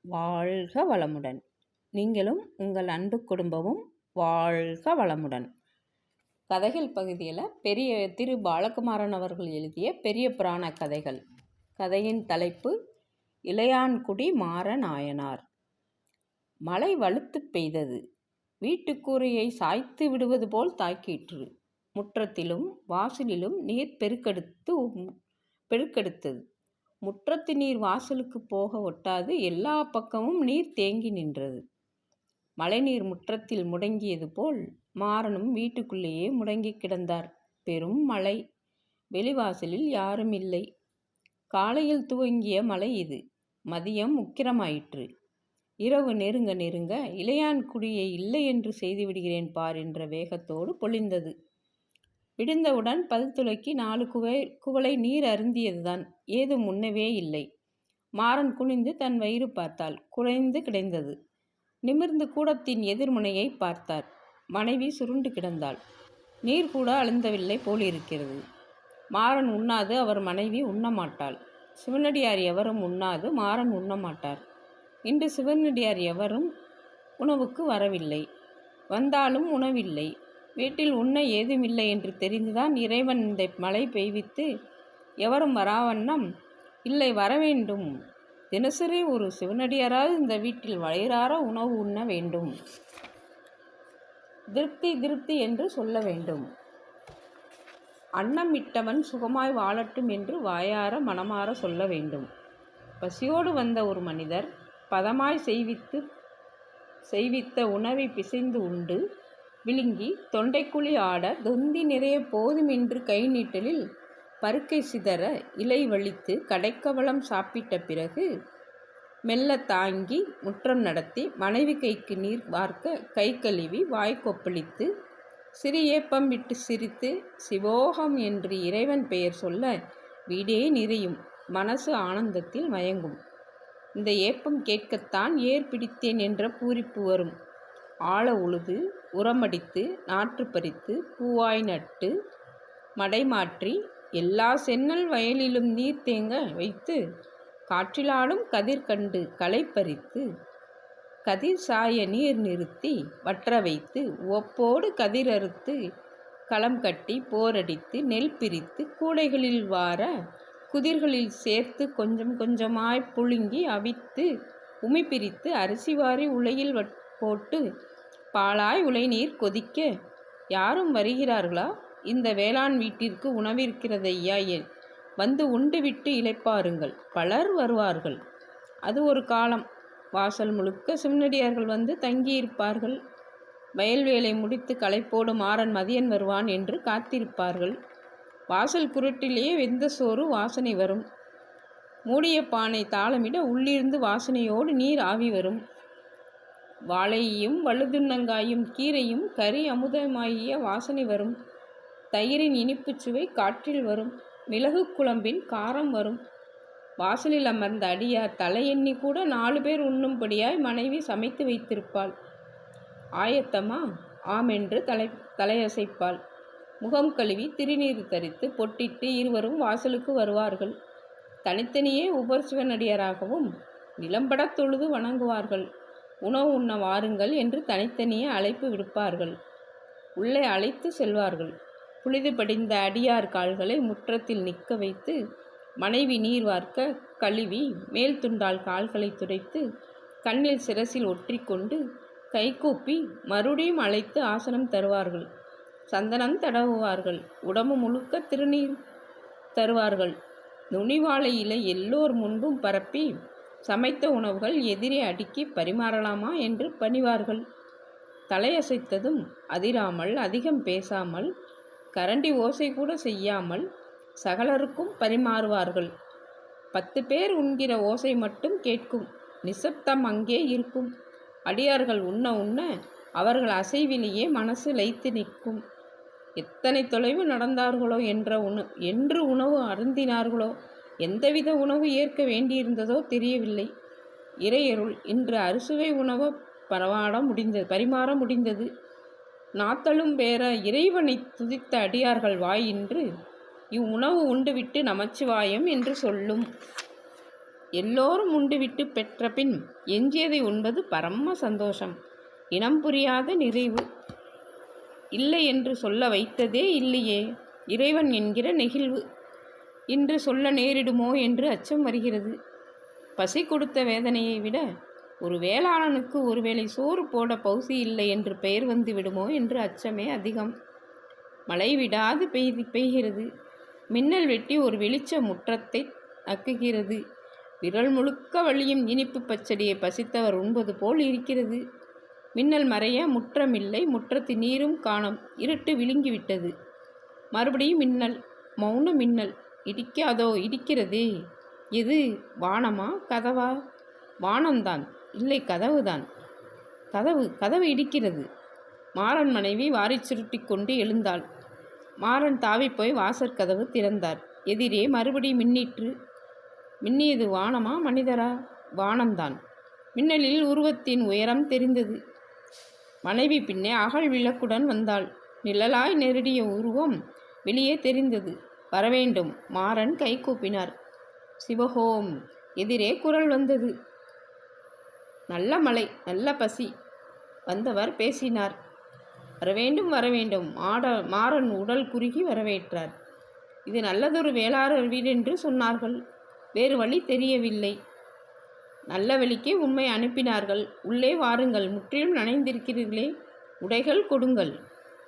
வாழ்க வளமுடன். நீங்களும் உங்கள் அன்பு குடும்பமும் வாழ்க வளமுடன். கதைகள் பகுதியில் பெரிய திரு பாலகுமாரன் அவர்கள் எழுதிய பெரிய புராண கதைகள். கதையின் தலைப்பு இளையான்குடி மாறநாயனார். மழை வலுத்து பெய்தது. வீட்டுக்கூரையை சாய்த்து விடுவது போல் தாக்கிற்று. முற்றத்திலும் வாசலிலும் நீர் பெருக்கெடுத்தது. முற்றத்து நீர் வாசலுக்கு போக ஒட்டாது எல்லா பக்கமும் நீர் தேங்கி நின்றது. மழைநீர் முற்றத்தில் முடங்கியது போல் மாறனும் வீட்டுக்குள்ளேயே முடங்கி கிடந்தார். பெரும் மழை. வெளிவாசலில் யாரும் இல்லை. காலையில் துவங்கிய மழை இது. மதியம் உக்கிரமாயிற்று. இரவு நெருங்க நெருங்க இளையான்குடியை இல்லை என்று செய்துவிடுகிறேன் பார் என்ற வேகத்தோடு பொழிந்தது. விடிந்தவுடன் பல் துளக்கி 4 குவளை நீர் அருந்தியதுதான். ஏதும் உண்ணவே இல்லை. மாறன் குனிந்து தன் வயிறு பார்த்தாள். குறைந்து கிடந்தது. நிமிர்ந்து கூடத்தின் எதிர்முனையை பார்த்தார். மனைவி சுருண்டு கிடந்தாள். நீர் கூட அழுந்தவில்லை போலிருக்கிறது. மாறன் உண்ணாது, அவர் மனைவி உண்ணமாட்டாள். சிவனடியார் எவரும் உண்ணாது, மாறன் உண்ணமாட்டார். இன்று சிவனடியார் எவரும் உணவுக்கு வரவில்லை. வந்தாலும் உணவில்லை. வீட்டில் உண்ண ஏதுமில்லை என்று தெரிந்துதான் இறைவன் இந்த மழை பெய்வித்து எவரும் வராவண்ணம் இல்லை வரவேண்டும். தினசரி ஒரு சிவனடியாரால் இந்த வீட்டில் வயிறார உணவு உண்ண வேண்டும். திருப்தி திருப்தி என்று சொல்ல வேண்டும். அன்னம் இட்டவன் சுகமாய் வாழட்டும் என்று வாயார மனமாற சொல்ல வேண்டும். பசியோடு வந்த ஒரு மனிதர் பதமாய் செய்வித்த உணவை பிசைந்து உண்டு விழுங்கி தொண்டைக்குழி ஆட தொந்தி நிறைய போதும் என்று கை நீட்டலில் பருக்கை சிதற இலை வலித்து கடைக்கவளம் சாப்பிட்ட பிறகு மெல்ல தாங்கி முற்றம் நடத்தி மனைவி கைக்கு நீர் வார்க்க கை கழுவி வாய்க்கொப்பளித்து சிறு ஏப்பம் விட்டு சிரித்து சிவோகம் என்று இறைவன் பெயர் சொல்ல வீடே நிறையும். மனசு ஆனந்தத்தில் மயங்கும். இந்த ஏப்பம் கேட்கத்தான் ஏர் பிடித்தேன் என்ற பூரிப்பு வரும். ஆழ உழுது உரமடித்து நாற்று பறித்து பூவாய் நட்டு மடை மாற்றி எல்லா சென்னல் வயலிலும் நீர் தேங்க வைத்து காற்றிலாடும் கதிர் கண்டு களை பறித்து கதிர் சாய நீர் நிறுத்தி வற்ற வைத்து உவப்போடு கதிர் அறுத்து களம் கட்டி போரடித்து நெல் பிரித்து கூடைகளில் வார குதிர்களில் சேர்த்து கொஞ்சம் கொஞ்சமாய் புழுங்கி அவித்து உமி பிரித்து அரிசி வாரி உலையில் போட்டு பாலாய் உலைநீர் கொதிக்க யாரும் வருகிறார்களா? இந்த வேளாண் வீட்டிற்கு உணவிருக்கிறதையா? வந்து உண்டு விட்டு இளைப்பாருங்கள். பலர் வருவார்கள். அது ஒரு காலம். வாசல் முழுக்க சிவனடியார்கள் வந்து தங்கியிருப்பார்கள். வயல் வேலை முடித்து களைப்போடு மாறன் மதியன் வருவான் என்று காத்திருப்பார்கள். வாசல் குருட்டிலேயே வெந்த சோறு வாசனை வரும். மூடிய பானை தாளமிட உள்ளிருந்து வாசனையோடு நீர் ஆவி வரும். வாழையும் வழுதுண்ணங்காயும் கீரையும் கறி அமுதமாகிய வாசனை வரும். தயிரின் இனிப்புச் சுவை காற்றில் வரும். மிளகு குழம்பின் காரம் வரும். வாசலில் அமர்ந்த அடியார் தலையெண்ணி கூட 4 பேர் உண்ணும்படியாய் மனைவி சமைத்து வைத்திருப்பாள். ஆயத்தமா? ஆமென்று தலையசைப்பாள். முகம் கழுவி திருநீர் தரித்து பொட்டிட்டு இருவரும் வாசலுக்கு வருவார்கள். தனித்தனியே உபர் சிவனடியாராகவும் நிலம்பட தொழுது வணங்குவார்கள். உணவு உண்ண வாருங்கள் என்று தனித்தனியே அழைப்பு விடுப்பார்கள். உள்ளே அழைத்து செல்வார்கள். புழுதி படிந்த அடியார் கால்களை முற்றத்தில் நிற்க வைத்து மனைவி நீர் வார்க்க கழுவி மேல் துண்டால் கால்களை துடைத்து கண்ணில் சிரசில் ஒற்றிக்கொண்டு கைகூப்பி மறுபடியும் அழைத்து ஆசனம் தருவார்கள். சந்தனம் தடவுவார்கள். உடம்பு முழுக்க திருநீர் தருவார்கள். நுனிவாழை இலை எல்லோர் முன்பும் பரப்பி சமைத்த உணவுகள் எதிரே அடுக்கி பரிமாறலாமா என்று பணிவார்கள். தலையசைத்ததும் அதிராமல் அதிகம் பேசாமல் கரண்டி ஓசை கூட செய்யாமல் சகலருக்கும் பரிமாறுவார்கள். 10 பேர் உண்கிற ஓசை மட்டும் கேட்கும். நிசப்தம் அங்கே இருக்கும். அடியார்கள் உண்ண உண்ண அவர்கள் அசைவிலேயே மனசு லயித்து நிற்கும். எத்தனை தொலைவு நடந்தார்களோ என்று உணவு அருந்தினார்களோ எந்தவித உணவு ஏற்க வேண்டியிருந்ததோ தெரியவில்லை. இறையருள் இன்று அறுசுவை உணவு பரிமாற முடிந்தது. நாத்தலும் பேர இறைவனை துதித்த அடியார்கள் வாய் இன்று இவ்வுணவு உண்டுவிட்டு நமச்சிவாயம் என்று சொல்லும். எல்லோரும் உண்டுவிட்டு பெற்ற பின் எஞ்சியதை உண்பது பரம சந்தோஷம். இனம் புரியாத நிறைவு. இல்லை என்று சொல்ல வைத்ததே இல்லையே இறைவன் என்கிற நெகிழ்வு. இன்று சொல்ல நேரிடுமோ என்று அச்சம் வருகிறது. பசி கொடுத்த வேதனையை விட ஒரு வேளாளனுக்கு ஒருவேளை சோறு போட பௌசி இல்லை என்று பெயர் வந்து விடுமோ என்று அச்சமே அதிகம். மழை விடாது பெய்கிறது. மின்னல் வெட்டி ஒரு வெளிச்ச முற்றத்தை நக்குகிறது. விரல் முழுக்க வழியும் இனிப்பு பச்சடியை பசித்தவர் உண்பது போல் இருக்கிறது. மின்னல் மறைய முற்றமில்லை. முற்றத்து நீரும் காணோம். இருட்டு விழுங்கிவிட்டது. மறுபடியும் மின்னல். மௌன மின்னல். இடிக்காதோ? இடிக்கிறதே. எது? வானமா கதவா? வானம்தான். இல்லை, கதவுதான். கதவு இடிக்கிறது. மாறன் மனைவி வாரி சுருட்டி கொண்டு எழுந்தாள். மாறன் தாவிப்போய் வாசற்கதவு திறந்தார். எதிரே மறுபடி மின்னிற்று. மின்னியது வானமா மனிதரா? வானம்தான். மின்னலில் உருவத்தின் உயரம் தெரிந்தது. மனைவி பின்னே அகல் விளக்குடன் வந்தாள். நிழலாய் நெருடிய உருவம் வெளியே தெரிந்தது. வரவேண்டும். மாறன் கை கூப்பினார். சிவஹோம். எதிரே குரல் வந்தது. நல்ல மழை, நல்ல பசி. வந்தவர் பேசினார். வரவேண்டும் வரவேண்டும். மாறன் உடல் குறுகி வரவேற்றார். இது நல்லதொரு வேளாளர் வீடென்று சொன்னார்கள். வேறு வழி தெரியவில்லை. நல்ல வழிக்கே உண்மை அனுப்பினார்கள். உள்ளே வாருங்கள். முற்றிலும் நனைந்திருக்கிறீர்களே, உடைகள் கொடுங்கள்.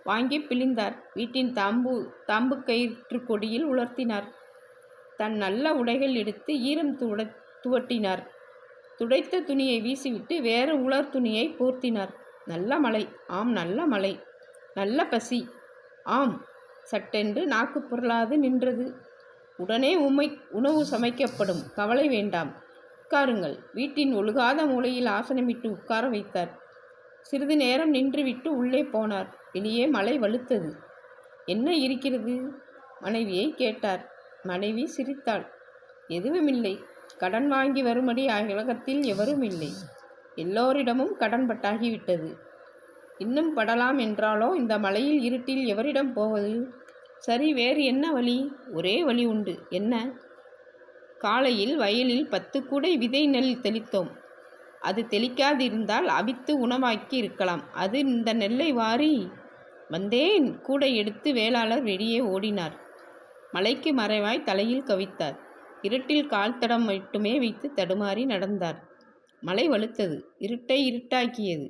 வாங்கி பிழிந்தார். வீட்டின் தாம்பு கயிற்று கொடியில் உலர்த்தினார். தன் நல்ல உடைகள் எடுத்து ஈரம் துவட்டினார். துடைத்த துணியை வீசிவிட்டு வேறு உலர் துணியை போர்த்தினார். நல்ல மழை. ஆம், நல்ல மழை. நல்ல பசி. ஆம். சட்டென்று நாக்கு பொருளாது நின்றது. உடனே உணவு சமைக்கப்படும். கவலை வேண்டாம். உட்காருங்கள். வீட்டின் ஒழுகாத மூலையில் ஆசனமிட்டு உட்கார வைத்தார். சிறிது நேரம் நின்றுவிட்டு உள்ளே போனார். வெளியே மழை வலுத்தது. என்ன இருக்கிறது? மனைவியை கேட்டார். மனைவி சிரித்தாள். எதுவுமில்லை. கடன் வாங்கி வரும்படி உலகத்தில் எவரும் இல்லை. எல்லோரிடமும் கடன் பட்டாகிவிட்டது. இன்னும் படலாம் என்றாலோ இந்த மழையில் இருட்டில் எவரிடம் போவது? சரி, வேறு என்ன வழி? ஒரே வழி உண்டு. என்ன? காலையில் வயலில் 10 கூடை விதை நெல் தெளித்தோம். அது தெளிக்காதிருந்தால் அவித்து உணவாக்கி இருக்கலாம். அது இந்த நெல்லை வாரி வந்தேன். கூடை எடுத்து வேளாளர் வெளியே ஓடினார். மலைக்கு மறைவாய் தலையில் கவித்தார். இருட்டில் கால் தடம் மட்டுமே வைத்து தடுமாறி நடந்தார். மழை வலுத்தது. இருட்டை இருட்டாக்கியது.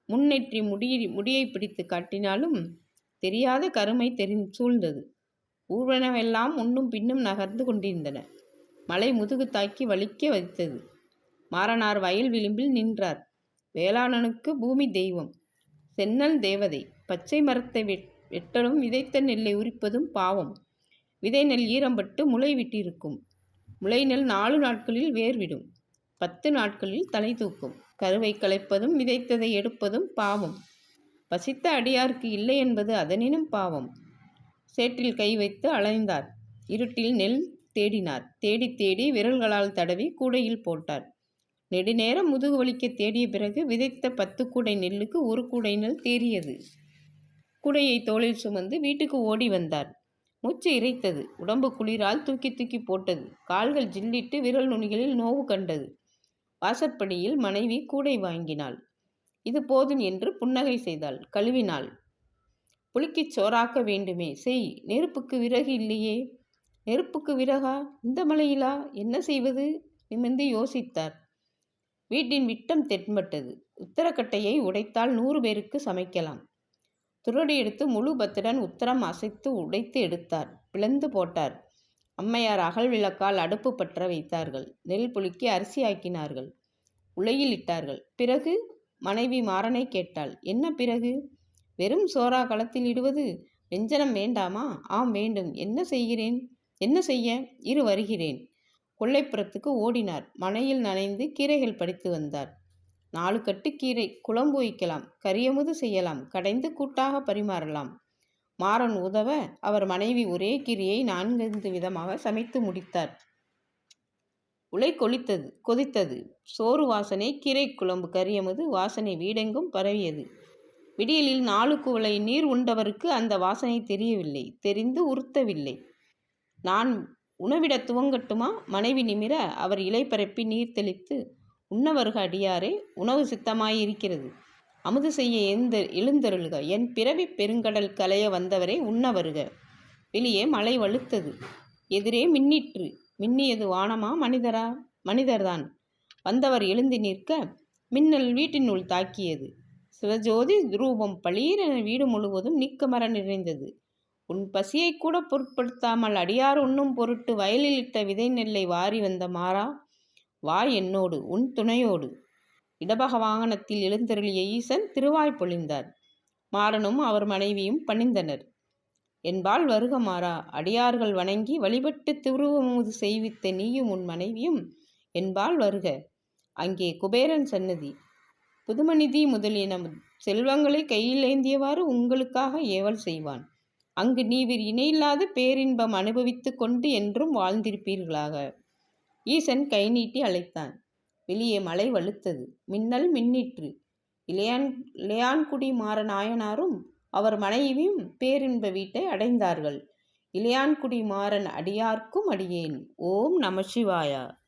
முன்னேற்றி முடியை பிடித்து காட்டினாலும் தெரியாத கருமை சூழ்ந்தது. ஊர்வனவெல்லாம் முன்னும் பின்னும் நகர்ந்து கொண்டிருந்தன. மழை முதுகு தாக்கி வலிக்க வைத்தது. மாறனார் வயல் விளிம்பில் நின்றார். வேளாளனுக்கு பூமி தெய்வம், சென்னல் தேவதை. பச்சை மரத்தை வெட்டலும் விதைத்த நெல்லை உரிப்பதும் பாவம். விதை நெல் ஈரம்பட்டு முளை விட்டிருக்கும். முளை நெல் 4 நாட்களில் வேர்விடும். 10 நாட்களில் தலை தூக்கும். கருவை களைப்பதும் விதைத்ததை எடுப்பதும் பாவம். பசித்த அடியார்க்கு இல்லை என்பது அதனினும் பாவம். சேற்றில் கை வைத்து அலைந்தார். இருட்டில் நெல் தேடினார். தேடி தேடி விரல்களால் தடவி கூடையில் போட்டார். நெடுநேரம் முதுகு வலிக்க தேடிய பிறகு விதைத்த 10 கூடை நெல்லுக்கு 1 கூடை நெல் தேறியது. கூடையை தோளில் சுமந்து வீட்டுக்கு ஓடி வந்தார். மூச்சு இறைத்தது. உடம்பு குளிரால் தூக்கி தூக்கி போட்டது. கால்கள் ஜில்லிட்டு விரல் நுனிகளில் நோவு கண்டது. வாசற்படியில் மனைவி கூடை வாங்கினாள். இது போதும் என்று புன்னகை செய்தாள். கழுவினாள். புளிக்கிச் சோறாக்க வேண்டுமே, செய். நெருப்புக்கு விறகு இல்லையே. நெருப்புக்கு விறகா? இந்த மழையிலா? என்ன செய்வது? நிமிர்ந்து யோசித்தார். வீட்டின் விட்டம் தென்பட்டது. உத்தரக்கட்டையை உடைத்தால் 100 பேருக்கு சமைக்கலாம். துரடி எடுத்து முழு பத்துடன் உத்தரம் அசைத்து உடைத்து எடுத்தார். பிளந்து போட்டார். அம்மையார் அகல் விளக்கால் அடுப்பு பற்ற வைத்தார்கள். நெல் புழுக்கி அரிசி ஆக்கினார்கள். உலையில் இட்டார்கள். பிறகு மனைவி மாறனை கேட்டாள். என்ன பிறகு? வெறும் சோறா களத்தில் இடுவது? வெஞ்சனம் வேண்டாமா? ஆம், வேண்டும். என்ன செய்ய? இரு வருகிறேன். கொல்லைப்புறத்துக்கு ஓடினார். மனையில் நனைந்து கீரைகள் பறித்து வந்தார். 4 கட்டு கீரை. குழம்பு வைக்கலாம், கரியமுது செய்யலாம், கடைந்து கூட்டாக பரிமாறலாம். மாறன் உதவ அவர் மனைவி ஒரே கீரையை 4 விதமாக சமைத்து முடித்தார். உலை கொதித்தது. சோறு வாசனை, கீரை குழம்பு கரியமுது வாசனை வீடெங்கும் பரவியது. விடியலில் 4 குவளை நீர் உண்டவருக்கு அந்த வாசனை தெரியவில்லை. தெரிந்து உறுத்தவில்லை. நான் உணவிட துவங்கட்டுமா? மனைவி நிமிர அவர் இலை பரப்பி நீர் தெளித்து, உண்ண வருக அடியாரே, உணவு சித்தமாயிருக்கிறது, அமுது செய்ய எழுந்தருளுக, என் பிறவி பெருங்கடல் கலைய வந்தவரே உண்ண வருக. வெளியே மழை வலுத்தது. எதிரே மின்னிற்று. மின்னியது வானமா மனிதரா? மனிதர்தான். வந்தவர் எழுந்து நிற்க மின்னல் வீட்டினுள் தாக்கியது. சிவஜோதி ரூபம் பளீரென வீடு முழுவதும் நீக்கமர நிறைந்தது. உன் பசியை கூட பொருட்படுத்தாமல் அடியார் உண்ணும் பொருட்டு வயலில் இட்ட விதை நெல்லை வாரி வந்த மாறா, வா என்னோடு, உன் துணையோடு. இடபக வாகனத்தில் எழுந்தருளிய ஈசன் திருவாய் பொழிந்தார். மாறனும் அவர் மனைவியும் பணிந்தனர். என்பால் வருக மாறா, அடியார்கள் வணங்கி வழிபட்டு திருவமுது செய்வித்த நீயும் உன் மனைவியும் என்பால் வருக. அங்கே குபேரன் சன்னதி. புதுமநிதி முதலிய செல்வங்களை கையில் ஏந்தியவாறு உங்களுக்காக ஏவல் செய்வான். அங்கு நீவிர் இணையில்லாத பேரின்பம் அனுபவித்து கொண்டு என்றும் வாழ்ந்திருப்பீர்களாக. ஈசன் கை நீட்டி அழைத்தான். வெளியே மழை வலுத்தது. மின்னல் மின்னிற்று. இளையான்குடி மாற நாயனாரும் அவர் மனைவியும் பேரின்ப வீட்டை அடைந்தார்கள். இளையான்குடி மாறன் அடியார்க்கும் அடியேன். ஓம் நம சிவாயா.